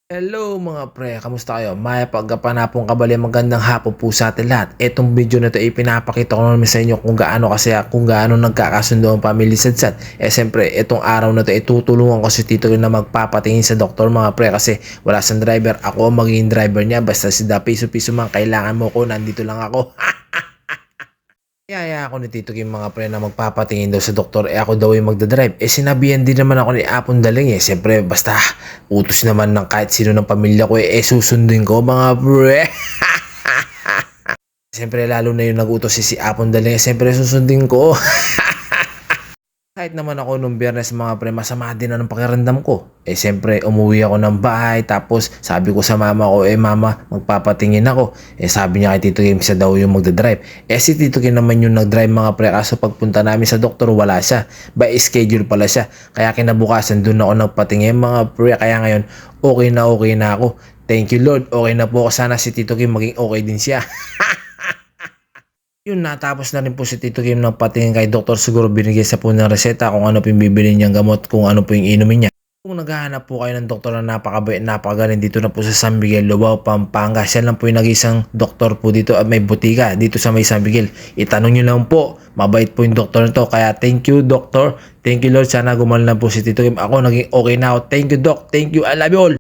Hello mga pre, kamusta kayo? May pagkapanapong kabali, magandang hapon po sa atin lahat. Etong video na to ay pinapakita ko naman sa inyo kung gaano nagkakasundo ang pamilya Sadsad. Siyempre, etong araw na to ay tutulungan ko si Tito na magpapatingin sa doktor mga pre kasi wala siyang driver. Ako ang magiging driver niya, basta si da piso-piso man kailangan mo ko, nandito lang ako. Yaya ako ni Tito Kim mga pre na magpapatingin daw sa doktor, ako daw yung magdadrive. Sinabihan din naman ako ni Apon Daling Siyempre basta utos naman ng kahit sino ng pamilya ko susundin ko mga pre. Siyempre lalo na yung nag-utos si Apon Daling siyempre susundin ko. Kahit naman ako nung Biyernes mga pre, masama din na ng pakiramdam ko. Siyempre umuwi ako ng bahay, tapos sabi ko sa mama ko, mama, magpapatingin ako. Sabi niya kay Tito Kim, siya daw yung magdadrive. Si Tito Kim naman yung nagdrive mga pre, kaso pagpunta namin sa doktor, wala siya. By schedule pala siya. Kaya kinabukasan doon ako nagpatingin mga pre, kaya ngayon okay na ako. Thank you Lord, okay na po ako. Sana si Tito Kim maging okay din siya. Yun, natapos na rin po si Tito Kim ng patingin kay doktor. Siguro binigay sa po ng reseta kung ano po yung bibili niyang gamot, kung ano po yung inumin niya. Kung naghahanap po kayo ng doktor na napakabait, napakagaling dito na po sa San Miguel, Lubao, Pampanga. Siya lang po yung nag-isang doktor po dito at may butika dito sa may San Miguel. Itanong niyo lang po, mabait po yung doktor nito. Kaya thank you doktor, thank you Lord. Sana gumaling na po si Tito Kim. Ako naging okay na ako. Thank you doc, thank you, I love you all.